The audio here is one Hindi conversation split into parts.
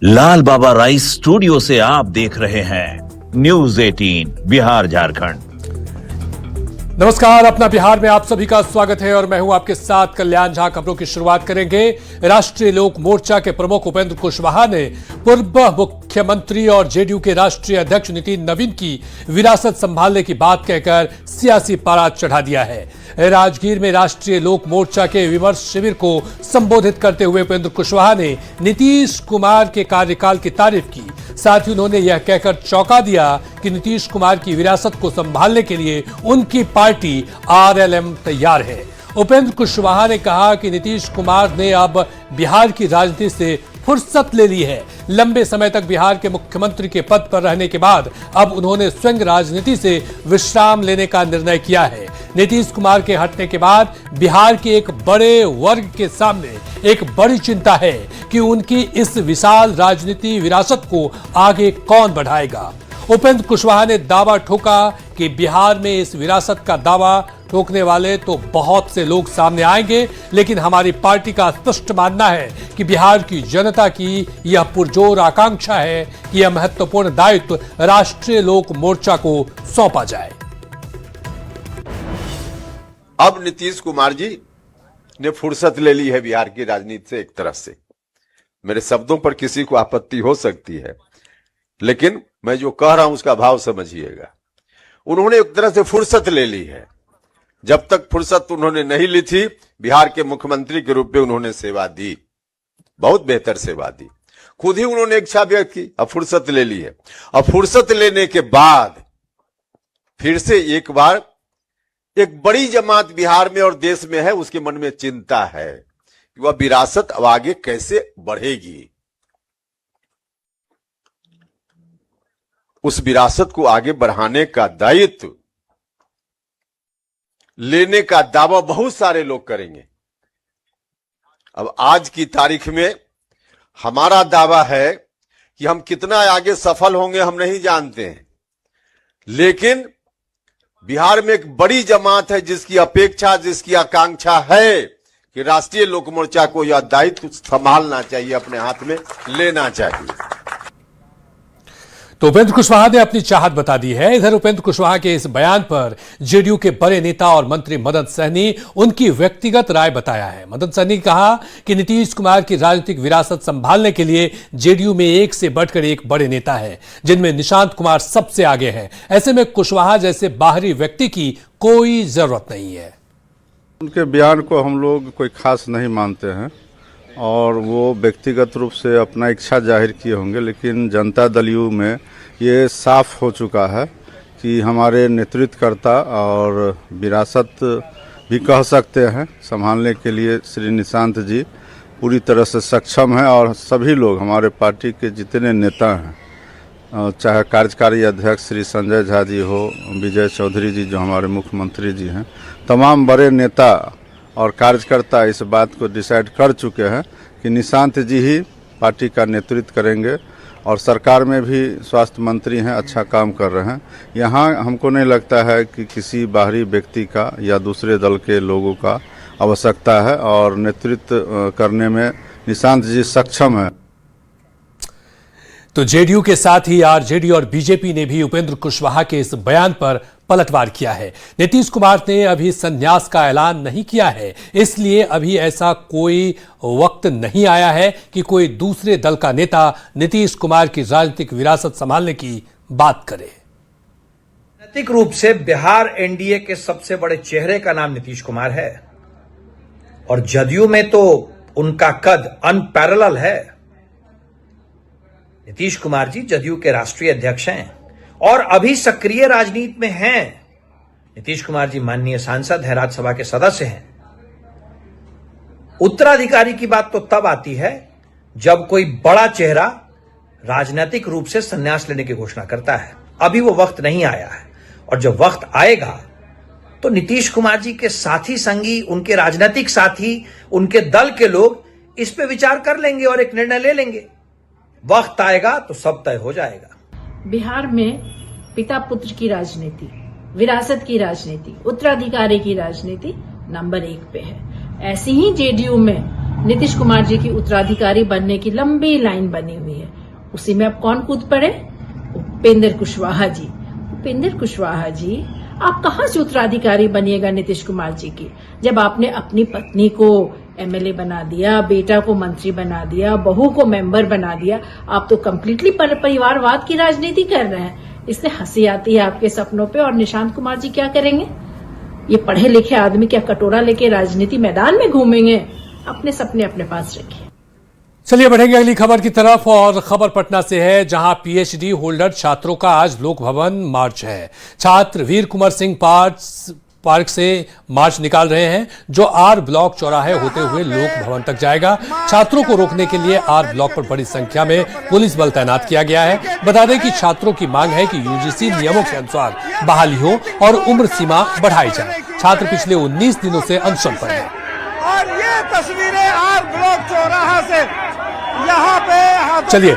लाल बाबा राइस स्टूडियो से आप देख रहे हैं न्यूज 18 बिहार झारखंड। नमस्कार, अपना बिहार में आप सभी का स्वागत है और मैं हूं आपके साथ कल्याण झा। खबरों की शुरुआत करेंगे। राष्ट्रीय लोक मोर्चा के प्रमुख उपेंद्र कुशवाहा ने पूर्व मुख्यमंत्री और जेडीयू के राष्ट्रीय अध्यक्ष नितिन नवीन की विरासत संभालने की बात कहकर सियासी पारा चढ़ा दिया है। राजगीर में राष्ट्रीय लोक मोर्चा के विमर्श शिविर को संबोधित करते हुए उपेंद्र कुशवाहा ने नीतीश कुमार के कार्यकाल की तारीफ की। साथ ही उन्होंने यह कहकर चौंका दिया कि नीतीश कुमार की विरासत को संभालने के लिए उनकी पार्टी आरएलएम तैयार है। उपेंद्र कुशवाहा ने कहा कि नीतीश कुमार ने अब बिहार की राजनीति से फुर्सत ले ली है। लंबे समय तक बिहार के मुख्यमंत्री के पद पर रहने के बाद अब उन्होंने स्वयं राजनीति से विश्राम लेने का निर्णय किया है। नीतीश कुमार के हटने के बाद बिहार के एक बड़े वर्ग के सामने एक बड़ी चिंता है कि उनकी इस विशाल राजनीति विरासत को आगे कौन बढ़ाएगा। उपेंद्र कुशवाहा ने दावा ठोका कि बिहार में इस विरासत का दावा ठोकने वाले तो बहुत से लोग सामने आएंगे, लेकिन हमारी पार्टी का स्पष्ट मानना है कि बिहार की जनता की यह पुरजोर आकांक्षा है कि यह महत्वपूर्ण दायित्व राष्ट्रीय लोक मोर्चा को सौंपा जाए। अब नीतीश कुमार जी ने फुर्सत ले ली है बिहार की राजनीति से। एक तरह से मेरे शब्दों पर किसी को आपत्ति हो सकती है, लेकिन मैं जो कह रहा हूं उसका भाव समझिएगा। उन्होंने एक तरह से फुर्सत ले ली है। जब तक फुर्सत उन्होंने नहीं ली थी, बिहार के मुख्यमंत्री के रूप में उन्होंने सेवा दी, बहुत बेहतर सेवा दी। खुद ही उन्होंने इच्छा व्यक्त की, अब फुर्सत ले ली है। अब फुर्सत लेने के बाद फिर से एक बार एक बड़ी जमात बिहार में और देश में है, उसके मन में चिंता है कि वह विरासत अब आगे कैसे बढ़ेगी। उस विरासत को आगे बढ़ाने का दायित्व लेने का दावा बहुत सारे लोग करेंगे। अब आज की तारीख में हमारा दावा है कि हम कितना आगे सफल होंगे हम नहीं जानते हैं, लेकिन बिहार में एक बड़ी जमात है जिसकी अपेक्षा, जिसकी आकांक्षा है कि राष्ट्रीय लोक मोर्चा को यह दायित्व संभालना चाहिए, अपने हाथ में लेना चाहिए। तो उपेंद्र कुशवाहा ने अपनी चाहत बता दी है। इधर उपेंद्र कुशवाहा के इस बयान पर जेडीयू के बड़े नेता और मंत्री मदन सहनी उनकी व्यक्तिगत राय बताया है। मदन सहनी ने कहा कि नीतीश कुमार की राजनीतिक विरासत संभालने के लिए जेडीयू में एक से बढ़कर एक बड़े नेता है, जिनमें निशांत कुमार सबसे आगे हैं। ऐसे में कुशवाहा जैसे बाहरी व्यक्ति की कोई जरूरत नहीं है। उनके बयान को हम लोग कोई खास नहीं मानते हैं और वो व्यक्तिगत रूप से अपना इच्छा जाहिर किए होंगे, लेकिन जनता दल यू में ये साफ हो चुका है कि हमारे नेतृत्वकर्ता और विरासत भी कह सकते हैं संभालने के लिए श्री निशांत जी पूरी तरह से सक्षम हैं। और सभी लोग हमारे पार्टी के जितने नेता हैं, चाहे कार्यकारी अध्यक्ष श्री संजय झा जी हो, विजय चौधरी जी जो हमारे मुख्यमंत्री जी हैं, तमाम बड़े नेता और कार्यकर्ता इस बात को डिसाइड कर चुके हैं कि निशांत जी ही पार्टी का नेतृत्व करेंगे। और सरकार में भी स्वास्थ्य मंत्री हैं, अच्छा काम कर रहे हैं। यहाँ हमको नहीं लगता है कि किसी बाहरी व्यक्ति का या दूसरे दल के लोगों का आवश्यकता है और नेतृत्व करने में निशांत जी सक्षम है। तो जेडीयू के साथ ही आरजेडी और बीजेपी ने भी उपेंद्र कुशवाहा के इस बयान पर पलटवार किया है। नीतीश कुमार ने अभी संन्यास का ऐलान नहीं किया है, इसलिए अभी ऐसा कोई वक्त नहीं आया है कि कोई दूसरे दल का नेता नीतीश कुमार की राजनीतिक विरासत संभालने की बात करे। राजनीतिक रूप से बिहार एनडीए के सबसे बड़े चेहरे का नाम नीतीश कुमार है और जदयू में तो उनका कद अनपैरेलल है। नीतीश कुमार जी जदयू के राष्ट्रीय अध्यक्ष हैं और अभी सक्रिय राजनीति में हैं। नीतीश कुमार जी माननीय सांसद हैं, राज्यसभा के सदस्य हैं। उत्तराधिकारी की बात तो तब आती है जब कोई बड़ा चेहरा राजनीतिक रूप से संन्यास लेने की घोषणा करता है। अभी वो वक्त नहीं आया है और जब वक्त आएगा तो नीतीश कुमार जी के साथी संगी, उनके राजनीतिक साथी, उनके दल के लोग इस पे विचार कर लेंगे और एक निर्णय ले लेंगे। वक्त आएगा तो सब तय हो जाएगा। बिहार में पिता पुत्र की राजनीति, विरासत की राजनीति, उत्तराधिकारी की राजनीति नंबर 1 पे है। ऐसी ही जेडीयू में नीतीश कुमार जी की उत्तराधिकारी बनने की लंबी लाइन बनी हुई है। उसी में अब कौन कूद पड़े? उपेंद्र कुशवाहा जी। उपेंद्र कुशवाहा जी, आप कहां से उत्तराधिकारी बनिएगा नीतीश कुमार जी की, जब आपने अपनी पत्नी को एमएलए बना दिया, बेटा को मंत्री बना दिया, बहू को मेंबर बना दिया। आप तो कम्प्लीटली परिवारवाद की राजनीति कर रहे हैं। इससे हंसी आती है आपके सपनों पे। और निशांत कुमार जी क्या करेंगे? ये पढ़े लिखे आदमी क्या कटोरा लेके राजनीति मैदान में घूमेंगे? अपने सपने अपने पास रखिए। चलिए बढ़ेंगे अगली खबर की तरफ, और खबर पटना से है, जहां पीएचडी होल्डर छात्रों का आज लोक भवन मार्च है। छात्र वीर कुंवर सिंह पार्क से मार्च निकाल रहे हैं, जो आर ब्लॉक चौराहे होते हुए लोक भवन तक जाएगा। छात्रों को रोकने के लिए आर ब्लॉक पर बड़ी संख्या में पुलिस बल तैनात किया गया है। बता दें कि छात्रों की मांग है कि यूजीसी नियमों के अनुसार बहाली हो और उम्र सीमा बढ़ाई जाए। छात्र पिछले 19 दिनों से अनशन पर हैं। और ये तस्वीरें आर ब्लॉक चौराहा से यहाँ पे। चलिए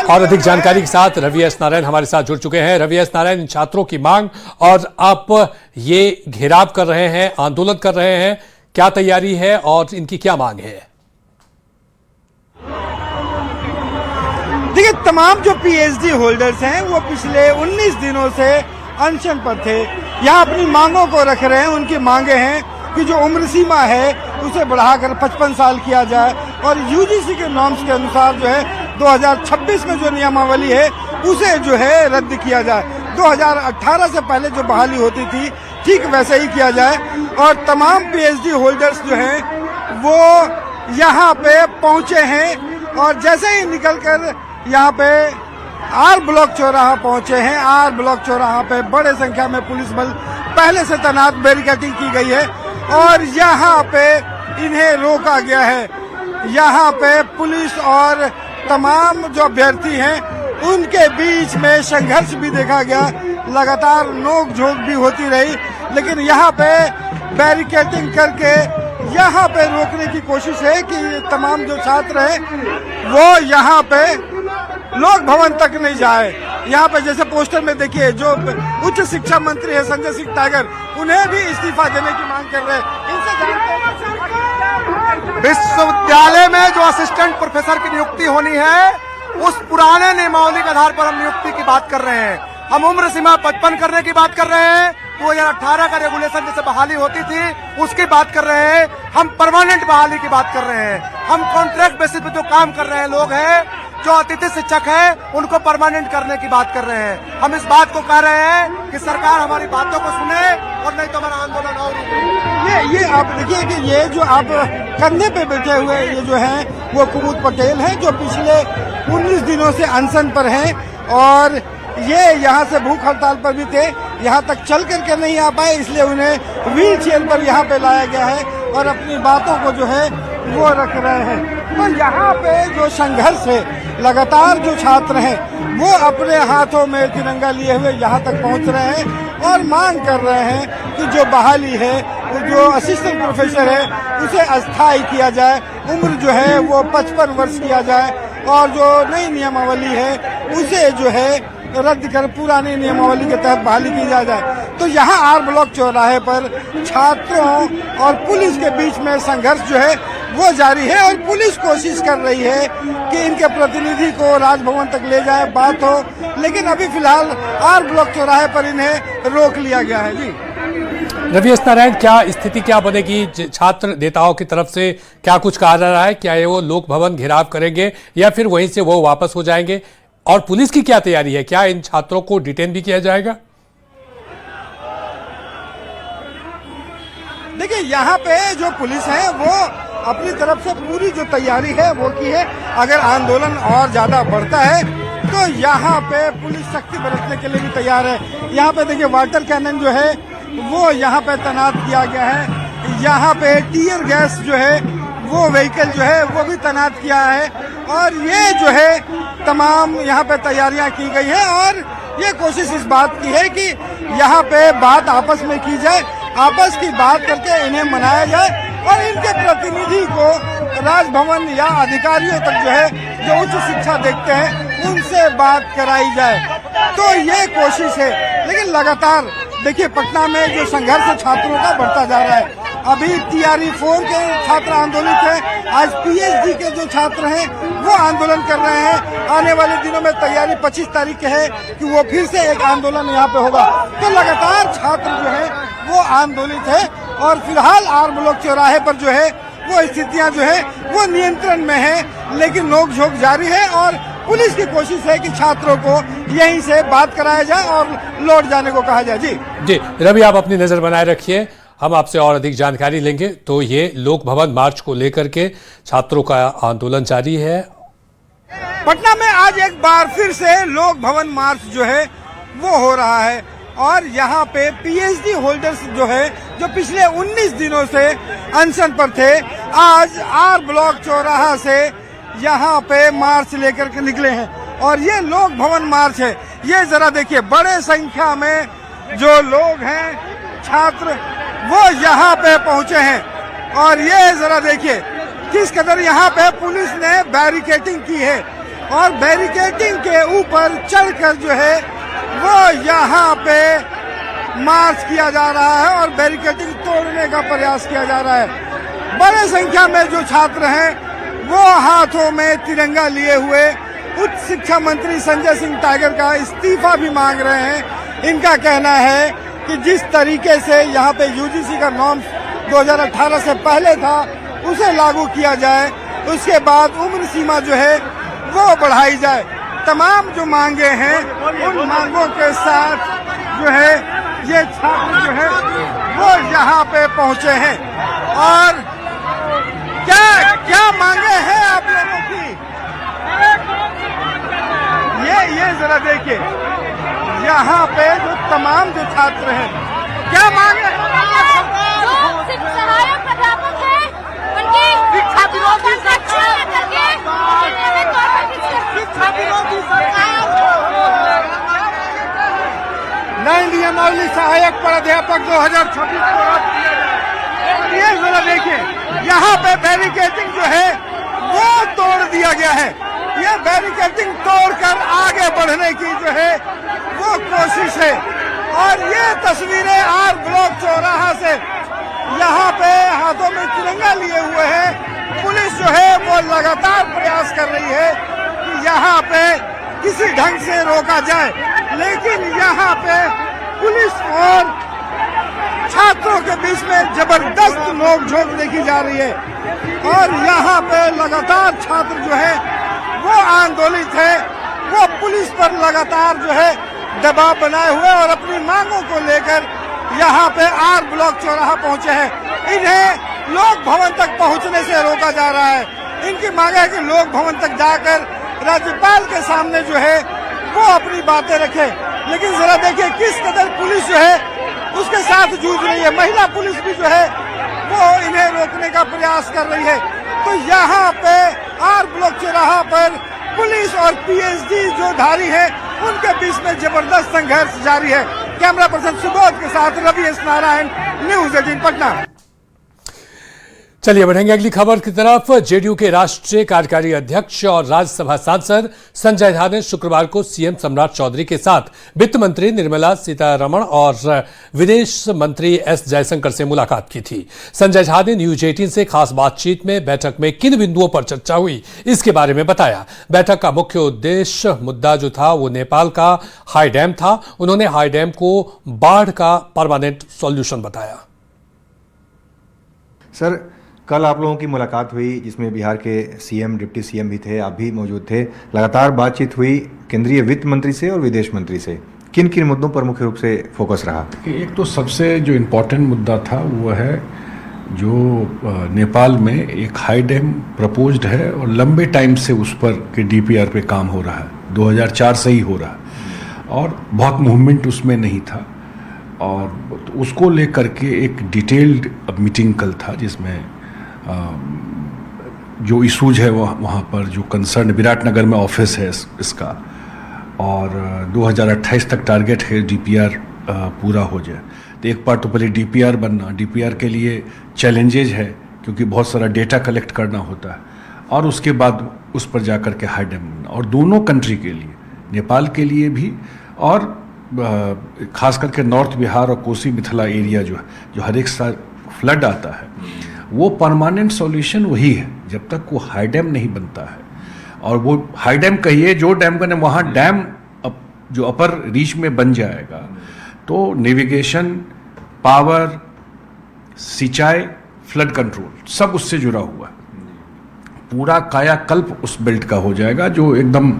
और अधिक जानकारी के साथ रवि एस नारायण हमारे साथ जुड़ चुके हैं। रवि एस नारायण, छात्रों की मांग, और आप ये घेराव कर रहे हैं, आंदोलन कर रहे हैं, क्या तैयारी है और इनकी क्या मांग है? देखिए, तमाम जो पीएचडी होल्डर्स हैं वो पिछले 19 दिनों से अनशन पर थे। यहाँ अपनी मांगों को रख रहे हैं। उनकी मांगे हैं कि जो उम्र सीमा है उसे बढ़ाकर 55 साल किया जाए, और यूजीसी के नॉर्म्स के अनुसार जो है 2026 में जो नियमावली है उसे जो है रद्द किया जाए। 2018 से पहले जो बहाली होती थी ठीक वैसे ही किया जाए। और तमाम पीएचडी होल्डर्स जो हैं वो यहाँ पे पहुँचे हैं, और जैसे ही निकलकर यहाँ पे आर ब्लॉक चौराहा पहुँचे हैं। आर ब्लॉक चौराहा पे बड़े संख्या में पुलिस बल पहले से तैनात, बैरिकेडिंग की गई है, और यहाँ पे इन्हें रोका गया है। यहाँ पे पुलिस और तमाम जो अभ्यर्थी हैं उनके बीच में संघर्ष भी देखा गया। लगातार नोक झोंक भी होती रही, लेकिन यहाँ पे बैरिकेडिंग करके यहाँ पे रोकने की कोशिश है कि तमाम जो छात्र हैं वो यहाँ पे लोक भवन तक नहीं जाए। यहाँ पे जैसे पोस्टर में देखिए, जो उच्च शिक्षा मंत्री है संजय सिंह टाइगर, उन्हें भी इस्तीफा देने की मांग कर रहे हैं। इनसे जानते हैं विश्वविद्यालय में जो असिस्टेंट प्रोफेसर की नियुक्ति होनी है, उस पुराने नियमावली के आधार पर हम नियुक्ति की बात कर रहे हैं। हम उम्र सीमा 55 करने की बात कर रहे हैं। 2018 का रेगुलेशन जैसे बहाली होती थी उसकी बात कर रहे हैं। हम परमानेंट बहाली की बात कर रहे हैं। हम कॉन्ट्रैक्ट बेसिस पे जो काम कर रहे हैं लोग हैं, जो अतिथि शिक्षक है, उनको परमानेंट करने की बात कर रहे हैं। हम इस बात को कह रहे हैं कि सरकार हमारी बातों को सुने, और नहीं तो हमारा आंदोलन और ये आप देखिए कि ये जो आप कंधे पे बैठे हुए ये जो हैं वो कुमुद पटेल हैं, जो पिछले 19 दिनों से अनशन पर हैं, और ये यहाँ से भूख हड़ताल पर भी थे। यहाँ तक चल करके नहीं आ पाए, इसलिए उन्हें व्हील चेयर पर यहाँ पे लाया गया है, और अपनी बातों को जो है वो रख रहे हैं। तो यहाँ पे जो संघर्ष है, लगातार जो छात्र हैं वो अपने हाथों में तिरंगा लिए हुए यहाँ तक पहुँच रहे हैं, और मांग कर रहे हैं कि जो बहाली है, जो असिस्टेंट प्रोफेसर है उसे अस्थायी किया जाए, उम्र जो है वो 55 वर्ष किया जाए, और जो नई नियमावली है उसे जो है रद्द कर पुरानी नियमावली के तहत बहाली की जाए। तो यहाँ आर ब्लॉक चौराहे पर छात्रों और पुलिस के बीच में संघर्ष जो है वो जारी है, और पुलिस कोशिश कर रही है कि इनके प्रतिनिधि को राजभवन तक ले जाए, बात हो, लेकिन अभी फिलहाल आर ब्लॉक चौराहे पर इन्हें रोक लिया गया है। जी रवि एस नारायण, क्या स्थिति क्या बनेगी? छात्र नेताओं की तरफ से क्या कुछ कहा जा रहा है? क्या ये वो लोक भवन घेराव करेंगे या फिर वहीं से वो वापस हो जाएंगे? और पुलिस की क्या तैयारी है? क्या इन छात्रों को डिटेन भी किया जाएगा? देखिए, यहाँ पे जो पुलिस है वो अपनी तरफ से पूरी जो तैयारी है वो की है। अगर आंदोलन और ज्यादा बढ़ता है तो यहाँ पे पुलिस सख्ती बरतने के लिए भी तैयार है। यहाँ पे देखिए वाटर कैनन जो है वो यहाँ पे तैनात किया गया है। यहाँ पे टीयर गैस जो है वो व्हीकल जो है वो भी तैनात किया है, और ये जो है तमाम यहाँ पे तैयारियां की गई है, और ये कोशिश इस बात की है कि यहाँ पे बात आपस में की जाए, आपस की बात करके इन्हें मनाया जाए, और इनके प्रतिनिधि को राजभवन या अधिकारियों तक जो है जो उच्च शिक्षा देखते हैं उनसे बात कराई जाए। तो ये कोशिश है, लेकिन लगातार देखिए पटना में जो संघर्ष छात्रों का बढ़ता जा रहा है। अभी TRE-4 के छात्र आंदोलित हैं, आज PhD के जो छात्र हैं वो आंदोलन कर रहे हैं। आने वाले दिनों में तैयारी 25 तारीख के है कि वो फिर से एक आंदोलन यहाँ पे होगा। तो लगातार छात्र जो है वो आंदोलित है और फिलहाल आर ब्लॉक चौराहे पर जो है वो स्थितियां जो है वो नियंत्रण में है, लेकिन नोकझोंक जारी है और पुलिस की कोशिश है कि छात्रों को यहीं से बात कराया जाए और लौट जाने को कहा जाए। जी रवि, आप अपनी नजर बनाए रखिए, हम आपसे और अधिक जानकारी लेंगे। तो ये लोक भवन मार्च को लेकर के छात्रों का आंदोलन जारी है। पटना में आज एक बार फिर से लोक भवन मार्च जो है वो हो रहा है और यहाँ पे PhD होल्डर्स जो है, जो पिछले 19 दिनों से अनशन पर थे, आज आर ब्लॉक चौराहा से यहाँ पे मार्च लेकर के निकले हैं और ये लोक भवन मार्च है। ये जरा देखिए, बड़े संख्या में जो लोग हैं छात्र वो यहाँ पे पहुंचे हैं और ये जरा देखिए किस कदर यहाँ पे पुलिस ने बैरिकेडिंग की है और बैरिकेडिंग के ऊपर चढ़कर जो है वो यहाँ पे मार्च किया जा रहा है और बैरिकेडिंग तोड़ने का प्रयास किया जा रहा है। बड़े संख्या में जो छात्र हैं वो हाथों में तिरंगा लिए हुए उच्च शिक्षा मंत्री संजय सिंह टाइगर का इस्तीफा भी मांग रहे हैं। इनका कहना है कि जिस तरीके से यहाँ पे UGC का नॉर्म 2018 से पहले था उसे लागू किया जाए, उसके बाद उम्र सीमा जो है वो बढ़ाई जाए। तमाम जो मांगे हैं उन मांगों के साथ जो है ये छात्र जो है वो यहाँ पे पहुंचे हैं और क्या क्या मांगे हैं आप लोगों की, ये जरा देखिए यहाँ पे जो तमाम जो छात्र हैं क्या मांगे हैं। सहायक अध्यापक है उनकी नई नियमावली सहायक प्राध्यापक 2026 को रद्द किया जाए। ये जरा देखिए यहाँ पे बैरिकेडिंग जो है वो तोड़ दिया गया है। ये बैरिकेडिंग तोड़कर आगे बढ़ने की जो है वो कोशिश है और ये तस्वीरें आर ब्लॉक चौराहा से यहाँ पे हाथों में तिरंगा लिए हुए है। पुलिस जो है वो लगातार प्रयास कर रही है कि यहाँ पे किसी ढंग से रोका जाए, लेकिन यहाँ पे पुलिस और छात्रों के बीच में जबरदस्त नोकझोंक देखी जा रही है और यहाँ पे लगातार छात्र जो है वो आंदोलित है, वो पुलिस पर लगातार जो है दबाव बनाए हुए और अपनी मांगों को लेकर यहाँ पे आर ब्लॉक चौराहा पहुंचे हैं। इन्हें लोक भवन तक पहुंचने से रोका जा रहा है। इनकी मांग है कि लोक भवन तक जाकर राज्यपाल के सामने जो है वो अपनी बातें रखे, लेकिन जरा देखिए किस कदर पुलिस जो है उसके साथ जूझ रही है। महिला पुलिस भी जो है वो इन्हें रोकने का प्रयास कर रही है। तो यहाँ पे आर ब्लॉक चौराहा पर पुलिस और PhD जो धारी है उनके बीच में जबरदस्त संघर्ष जारी है। कैमरा पर्सन सुबोध के साथ रवि एस नारायण, न्यूज़ 18 पटना। चलिए बढ़ेंगे अगली खबर की तरफ। जेडीयू के राष्ट्रीय कार्यकारी अध्यक्ष और राज्यसभा सांसद संजय झा ने शुक्रवार को सीएम सम्राट चौधरी के साथ वित्त मंत्री निर्मला सीतारमण और विदेश मंत्री एस जयशंकर से मुलाकात की थी। संजय झा ने न्यूज 18 से खास बातचीत में बैठक में किन बिंदुओं पर चर्चा हुई इसके बारे में बताया। बैठक का मुख्य उद्देश्य मुद्दा जो था वो नेपाल का हाई डैम था। उन्होंने हाई डैम को बाढ़ का परमानेंट सॉल्यूशन बताया। सर, कल आप लोगों की मुलाकात हुई जिसमें बिहार के सीएम, डिप्टी सीएम भी थे, आप भी मौजूद थे। लगातार बातचीत हुई केंद्रीय वित्त मंत्री से और विदेश मंत्री से। किन किन मुद्दों पर मुख्य रूप से फोकस रहा? एक तो सबसे जो इम्पोर्टेंट मुद्दा था वो है जो नेपाल में एक हाई डैम प्रपोज्ड है और लंबे टाइम से उस पर के DPR पे काम हो रहा है, 2004 से ही हो रहा है और बहुत मूवमेंट उसमें नहीं था और उसको लेकर के एक डिटेल्ड मीटिंग कल था जिसमें जो इशूज है वहाँ पर जो कंसर्न, विराटनगर में ऑफिस है इसका और 2028 तक टारगेट है DPR पूरा हो जाए। तो एक बार तो पहले DPR बनना, DPR के लिए चैलेंजेज है क्योंकि बहुत सारा डेटा कलेक्ट करना होता है और उसके बाद उस पर जाकर के हाई डैम बनना और दोनों कंट्री के लिए, नेपाल के लिए भी और खास करके नॉर्थ बिहार और कोसी मिथिला एरिया जो है, जो हर एक साल फ्लड आता है वो परमानेंट सॉल्यूशन वही है जब तक वो हाई डैम नहीं बनता है। और वो हाई डैम कहिए जो डैम बने वहाँ डैम जो अपर रीच में बन जाएगा तो नेविगेशन, पावर, सिंचाई, फ्लड कंट्रोल सब उससे जुड़ा हुआ है। पूरा कायाकल्प उस बेल्ट का हो जाएगा जो एकदम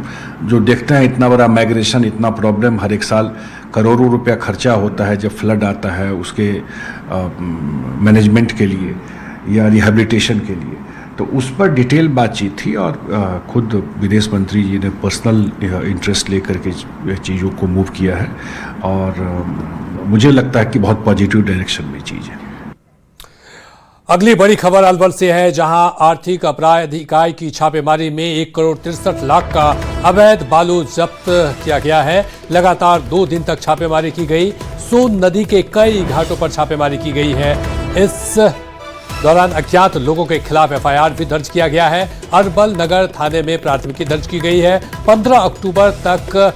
जो देखते हैं इतना बड़ा माइग्रेशन, इतना प्रॉब्लम, हर एक साल करोड़ों रुपया खर्चा होता है जब फ्लड आता है उसके मैनेजमेंट के लिए या रिहेबिलिटेशन के लिए। तो उस पर डिटेल बातचीत थी और खुद विदेश मंत्री जी ने पर्सनल इंटरेस्ट लेकर के चीज़ों को मूव किया है और मुझे लगता है कि बहुत पॉजिटिव डायरेक्शन में चीज़ है। अगली बड़ी खबर अलवर से है जहां आर्थिक अपराध इकाई की छापेमारी में 1,63,00,000 का अवैध बालू जब्त किया गया है। लगातार 2 दिन तक छापेमारी की गई। सोन नदी के कई घाटों पर छापेमारी की गई है। इस दौरान अज्ञात लोगों के खिलाफ एफआईआर भी दर्ज किया गया है। अरबल नगर थाने में प्राथमिकी दर्ज की गई है। 15 अक्टूबर तक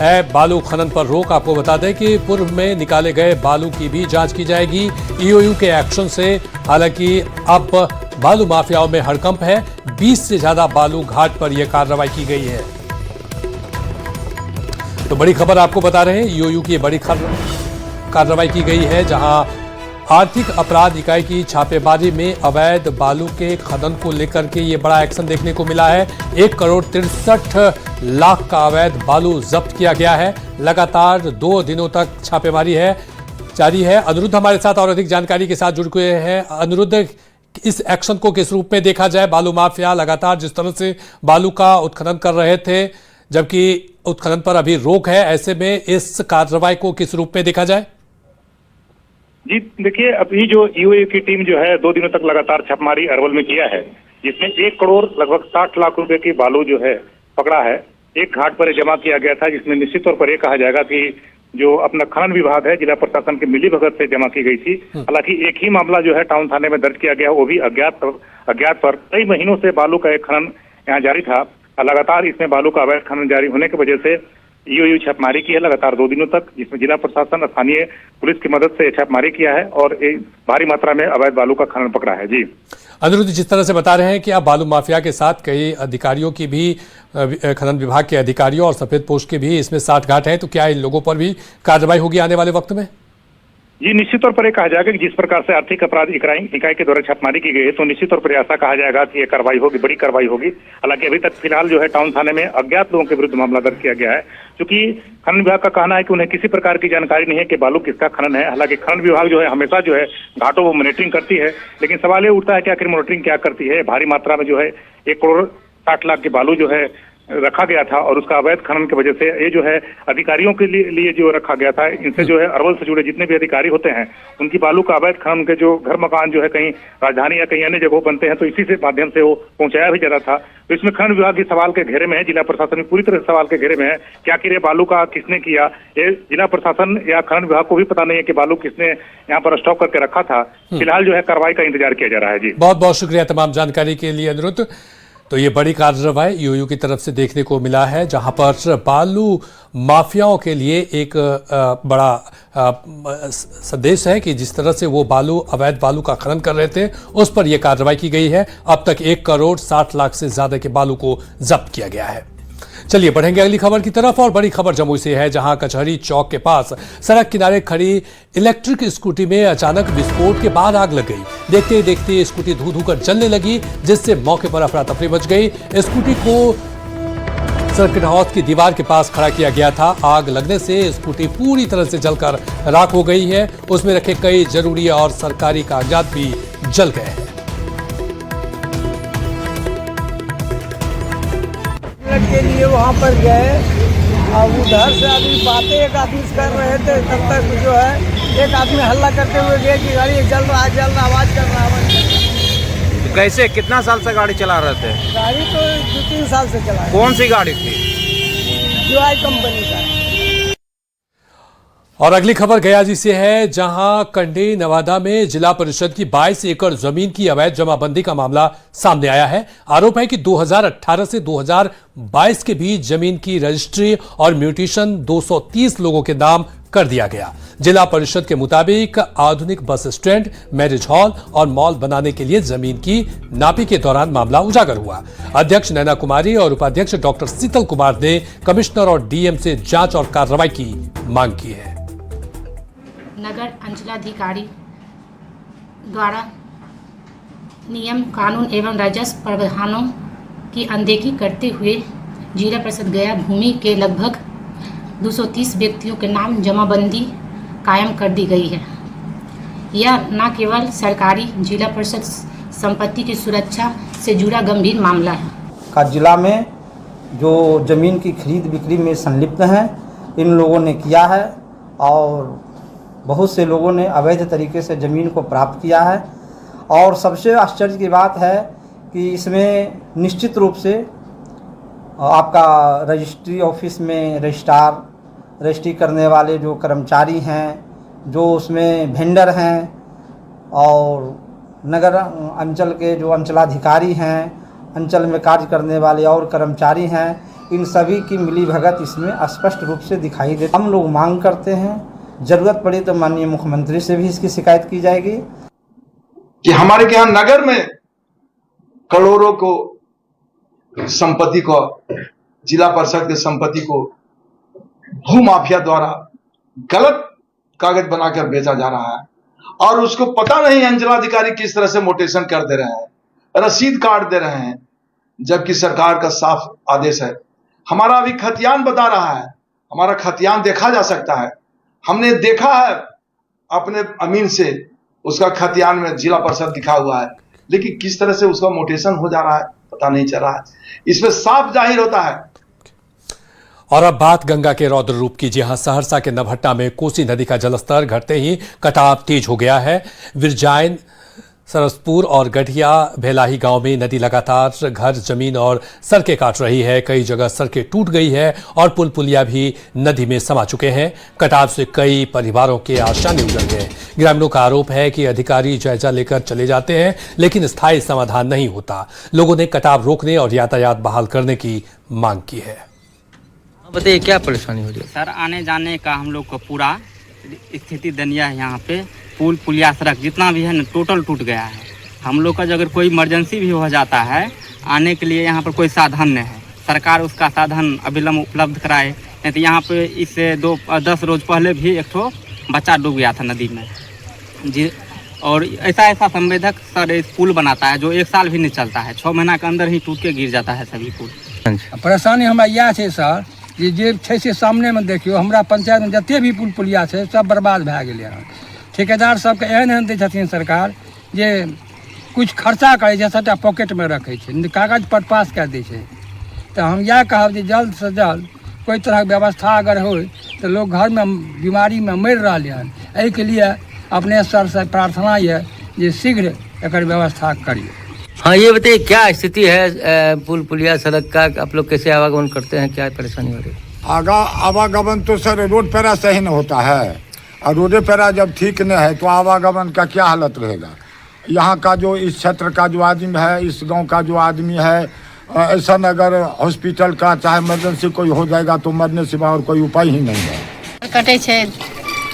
है बालू खनन पर रोक। आपको बता दें कि पूर्व में निकाले गए बालू की भी जांच की जाएगी। ईओयू के एक्शन से हालांकि अब बालू माफियाओं में हड़कंप है। 20 से ज्यादा बालू घाट पर यह कार्रवाई की गई है। तो बड़ी खबर आपको बता रहे हैं, ईओयू की बड़ी कार्रवाई की गई है जहां आर्थिक अपराध इकाई की छापेमारी में अवैध बालू के खनन को लेकर के ये बड़ा एक्शन देखने को मिला है। 1,63,00,000 का अवैध बालू जब्त किया गया है। लगातार 2 दिनों तक छापेमारी है जारी है। अनिरुद्ध हमारे साथ और अधिक जानकारी के साथ जुड़ गए हैं। अनिरुद्ध, इस एक्शन को किस रूप में देखा जाए? बालू माफिया लगातार जिस तरह से बालू का उत्खनन कर रहे थे जबकि उत्खनन पर अभी रोक है, ऐसे में इस कार्रवाई को किस रूप में देखा जाए? जी देखिए, अभी जो ईओयू की टीम जो है 2 दिनों तक लगातार छापेमारी अरवल में किया है जिसमें 1 करोड़ लगभग 60 लाख रुपए की बालू जो है पकड़ा है। एक घाट पर जमा किया गया था जिसमें निश्चित तौर पर यह कहा जाएगा कि जो अपना खनन विभाग है जिला प्रशासन के मिलीभगत से जमा की गई थी। हालांकि एक ही मामला जो है टाउन थाने में दर्ज किया गया, वो भी अज्ञात पर कई महीनों से बालू का एक खनन यहाँ जारी था। लगातार इसमें बालू का अवैध खनन जारी होने की वजह से ईओयू छापेमारी की है लगातार 2 दिनों तक, जिसमें जिला प्रशासन स्थानीय पुलिस की मदद से छापेमारी किया है और एक भारी मात्रा में अवैध बालू का खनन पकड़ा है। जी अनिरुद्ध, जिस तरह से बता रहे हैं कि आप बालू माफिया के साथ कई अधिकारियों की भी, खनन विभाग के अधिकारियों और सफेद पोस्ट के भी इसमें 60 घाट है, तो क्या इन लोगों पर भी कार्रवाई होगी आने वाले वक्त में? जी निश्चित तौर पर यह कहा जाएगा कि जिस प्रकार से आर्थिक अपराध इकाई के द्वारा छापेमारी की गई है तो निश्चित तौर पर ऐसा कहा जाएगा कि यह कार्रवाई होगी, बड़ी कार्रवाई होगी। हालांकि अभी तक फिलहाल जो है टाउन थाने में अज्ञात लोगों के विरुद्ध मामला दर्ज किया गया है क्योंकि खनन विभाग का कहना है कि उन्हें किसी प्रकार की जानकारी नहीं है कि बालू किसका खनन है। हालांकि खनन विभाग जो है हमेशा जो है घाटों को मॉनिटरिंग करती है, लेकिन सवाल ये उठता है कि आखिर मॉनिटरिंग क्या करती है। भारी मात्रा में जो है 1,60,00,000 की बालू जो है रखा गया था और उसका अवैध खनन की वजह से ये जो है अधिकारियों के लिए जो रखा गया था, इनसे जो है अरवल से जुड़े जितने भी अधिकारी होते हैं उनकी बालू का अवैध खनन के जो घर मकान जो है कहीं राजधानी या कहीं अन्य जगहों बनते हैं तो इसी से माध्यम से वो पहुंचाया भी जा रहा था। तो इसमें खनन विभाग की सवाल के घेरे में है, जिला प्रशासन भी पूरी तरह से सवाल के घेरे में है कि आखिर ये बालू का किसने किया। ये जिला प्रशासन या खनन विभाग को भी पता नहीं है कि बालू किसने यहाँ पर स्टॉक करके रखा था। फिलहाल जो है कार्रवाई का इंतजार किया जा रहा है। जी बहुत बहुत शुक्रिया तमाम जानकारी के लिए अनिरुद्ध। तो ये बड़ी कार्रवाई ईओयू की तरफ से देखने को मिला है जहां पर बालू माफियाओं के लिए एक बड़ा संदेश है कि जिस तरह से वो अवैध बालू का खनन कर रहे थे उस पर यह कार्रवाई की गई है। अब तक 1,60,00,000 से ज्यादा के बालू को जब्त किया गया है। चलिए बढ़ेंगे अगली खबर की तरफ और बड़ी खबर जमुई से है जहां कचहरी चौक के पास सड़क किनारे खड़ी इलेक्ट्रिक स्कूटी में अचानक विस्फोट के बाद आग लग गई। देखते ही देखते स्कूटी धू कर जलने लगी जिससे मौके पर अफरा तफरी मच गई। स्कूटी को सर्किट हाउस की दीवार के पास खड़ा किया गया था। आग लगने से स्कूटी पूरी तरह से जलकर राख हो गई है। उसमें रखे कई जरूरी और सरकारी कागजात भी जल गए हैं। के लिए वहाँ पर गए और उधर से आदमी बातें एक आदमी कर रहे थे, तब तक जो है एक आदमी हल्ला करते हुए गए कि गाड़ी जल रहा आवाज कर रहा है। तो कैसे कितना साल से गाड़ी चला रहे थे? गाड़ी तो 2-3 साल से चला। कौन सी गाड़ी थी? जुआई कंपनी का। और अगली खबर गयाजी से है, जहां कंडी नवादा में जिला परिषद की 22 एकड़ जमीन की अवैध जमाबंदी का मामला सामने आया है। आरोप है कि 2018 से 2022 के बीच जमीन की रजिस्ट्री और म्यूटेशन 230 लोगों के नाम कर दिया गया। जिला परिषद के मुताबिक आधुनिक बस स्टैंड, मैरिज हॉल और मॉल बनाने के लिए जमीन की नापी के दौरान मामला उजागर हुआ। अध्यक्ष नैना कुमारी और उपाध्यक्ष डॉक्टर शीतल कुमार ने कमिश्नर और डीएम से जांच और कार्रवाई की मांग की है। नगर अंचलाधिकारी द्वारा नियम, कानून एवं राजस्व प्रावधानों की अनदेखी करते हुए जिला परिषद गया भूमि के लगभग 230 व्यक्तियों के नाम जमाबंदी कायम कर दी गई है। यह न केवल सरकारी जिला परिषद संपत्ति की सुरक्षा से जुड़ा गंभीर मामला है। का जिला में जो जमीन की खरीद बिक्री में संलिप्त हैं, इन लोगों ने किया है और बहुत से लोगों ने अवैध तरीके से ज़मीन को प्राप्त किया है। और सबसे आश्चर्य की बात है कि इसमें निश्चित रूप से आपका रजिस्ट्री ऑफिस में रजिस्ट्री करने वाले जो कर्मचारी हैं, जो उसमें वेंडर हैं, और नगर अंचल के जो अंचलाधिकारी हैं, अंचल में कार्य करने वाले और कर्मचारी हैं, इन सभी की मिलीभगत इसमें स्पष्ट रूप से दिखाई देती। हम लोग मांग करते हैं, जरूरत पड़ी तो माननीय मुख्यमंत्री से भी इसकी शिकायत की जाएगी कि हमारे यहाँ नगर में करोड़ों को संपत्ति को, जिला परिषद के संपत्ति को भू माफिया द्वारा गलत कागज बनाकर बेचा जा रहा है और उसको पता नहीं अंचलाधिकारी किस तरह से मोटेशन कर दे रहे हैं, रसीद काट दे रहे हैं, जबकि सरकार का साफ आदेश है। हमारा अभी खतियान बता रहा है, हमारा खतियान देखा जा सकता है। हमने देखा है अपने अमीन से, उसका खतियान में जिला परिषद लिखा हुआ है, लेकिन किस तरह से उसका मोटेशन हो जा रहा है पता नहीं चल रहा है। इसमें साफ जाहिर होता है। और अब बात गंगा के रौद्र रूप की। जहां सहरसा के नवहट्टा में कोसी नदी का जलस्तर घटते ही कटाव तेज हो गया है। विरजाइन, सरसपुर और गढ़िया भेलाही गांव में नदी लगातार घर, जमीन और सड़कें काट रही है। कई जगह सड़कें टूट गई है और पुल पुलिया भी नदी में समा चुके हैं। कटाव से कई परिवारों के आशाएं उजड़ गए। ग्रामीणों का आरोप है कि अधिकारी जायजा लेकर चले जाते हैं, लेकिन स्थायी समाधान नहीं होता। लोगों ने कटाव रोकने और यातायात बहाल करने की मांग की है। बताइए क्या परेशानी हो रही है? सर, आने जाने का हम लोग को पूरा स्थिति दयनीय है। यहाँ पे पुल पुलिया सड़क जितना भी है ना, टोटल टूट गया है। हम लोग का अगर कोई इमरजेंसी भी हो जाता है, आने के लिए यहाँ पर कोई साधन नहीं है। सरकार उसका साधन अविलंब उपलब्ध कराए। नहीं तो यहाँ पे इससे 10 रोज पहले भी एक ठो बच्चा डूब गया था नदी में जी। और ऐसा संवेदक सर इस पुल बनाता है जो 1 साल भी नहीं चलता है, 6 महीना के अंदर ही टूट के गिर जाता है सभी पुल। परेशानी हमरा यह है सर, जे छै से सामने में देखियो, हमरा पंचायत में जते भी पुल पुलिया है सब बर्बाद भए गेलै हँ। ठेकेदार सबके एहन दै छथिन सरकार जे कुछ खर्चा करे छै, सबटा पॉकेट में रखे छै, कागज पर पास कऽ दै छै। तो हम यह कहब जे जल्द से जल्द कोई तरह के व्यवस्था अगर हो तो लोग घर में बीमारी में मरि रहे हैं। एहि के लिए अपने सर से प्रार्थना है जे शीघ्र एकर व्यवस्था करिए। हाँ, ये बताइए क्या स्थिति है पुल पुलिया सड़क का? आप लोग कैसे आवागमन करते हैं, क्या परेशानी हो रही है? आवागमन तो सर रोड पैरा सही न होता है, और रोड पैरा जब ठीक न है तो आवागमन का क्या हालत रहेगा। यहाँ का जो इस क्षेत्र का जो आदमी है, इस गांव का जो आदमी है, ऐसा अगर हॉस्पिटल का चाहे इमरजेंसी कोई हो जाएगा तो मरने सिवा और कोई उपाय ही नहीं है। कटे छे,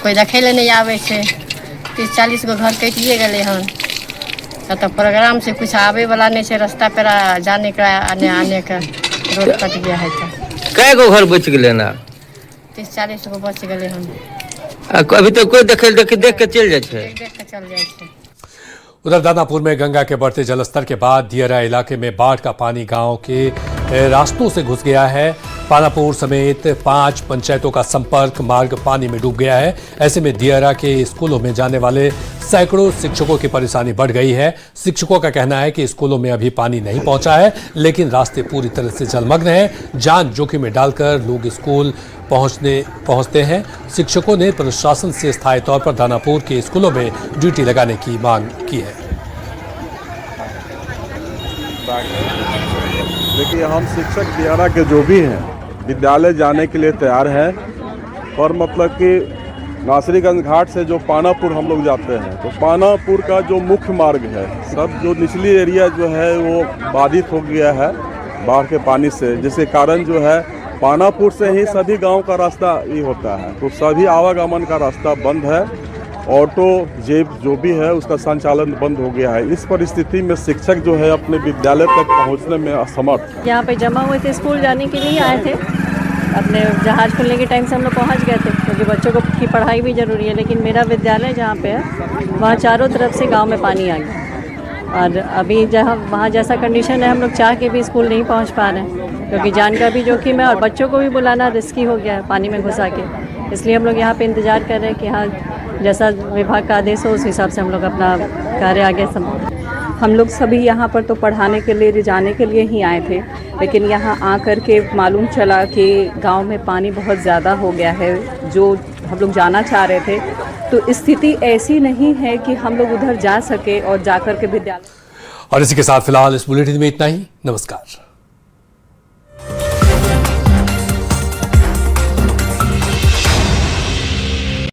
कोई देखे ले नहीं आवे छे, 30-40 गो घर कटिए गए हन। तो प्रोग्राम से कुछ आवे वाला नहीं है, रास्ता पर जाने का आने का रोड कट गया है। तो कै गो घर बच गए ना? 30-40 गो बच गए हम। अभी तो कोई देख के चल जाए। उधर दानापुर में गंगा के बढ़ते जलस्तर के बाद दियरा इलाके में बाढ़ का पानी गांव के रास्तों से घुस गया है। पानापुर समेत 5 पंचायतों का संपर्क मार्ग पानी में डूब गया है। ऐसे में दियरा के स्कूलों में जाने वाले सैकड़ों शिक्षकों की परेशानी बढ़ गई है। शिक्षकों का कहना है कि स्कूलों में अभी पानी नहीं पहुंचा है, लेकिन रास्ते पूरी तरह से जलमग्न हैं। जान जोखिम में डालकर लोग स्कूल पहुंचते हैं। शिक्षकों ने प्रशासन से स्थायी तौर पर दानापुर के स्कूलों में ड्यूटी लगाने की मांग की है। देखिए, हम शिक्षक दियारा के जो भी हैं विद्यालय जाने के लिए तैयार हैं, और मतलब कि नासरीगंज घाट से जो पानापुर हम लोग जाते हैं, तो पानापुर का जो मुख्य मार्ग है, सब जो निचली एरिया जो है वो बाधित हो गया है बाढ़ के पानी से, जिसके कारण जो है पानापुर से ही सभी गांव का रास्ता ये होता है, तो सभी आवागमन का रास्ता बंद है। ऑटो जेब जो भी है उसका संचालन बंद हो गया है। इस परिस्थिति में शिक्षक जो है अपने विद्यालय तक पहुंचने में असमर्थ है। यहाँ पे जमा हुए थे, स्कूल जाने के लिए आए थे, अपने जहाज खुलने के टाइम से हम लोग पहुँच गए थे, क्योंकि बच्चों की पढ़ाई भी ज़रूरी है। लेकिन मेरा विद्यालय जहाँ पे है वहाँ चारों तरफ से गाँव में पानी आ गया, और अभी जहाँ वहाँ जैसा कंडीशन है, हम लोग चाह के भी स्कूल नहीं पहुँच पा रहे हैं, क्योंकि जान का भी जोखिम है और बच्चों को भी बुलाना रिस्की हो गया है पानी में घुसा के। इसलिए हम लोग यहाँ पे इंतज़ार कर रहे हैं कि हाँ जैसा विभाग का आदेश हो उस हिसाब से हम लोग अपना कार्य आगे हम लोग सभी यहाँ पर तो पढ़ाने के लिए, रिझाने के लिए ही आए थे, लेकिन यहाँ आकर के मालूम चला कि गांव में पानी बहुत ज़्यादा हो गया है, जो हम लोग जाना चाह रहे थे। तो स्थिति ऐसी नहीं है कि हम लोग उधर जा सके और जाकर के विद्यालय। और इसी के साथ फिलहाल इस बुलेटिन में इतना ही। नमस्कार।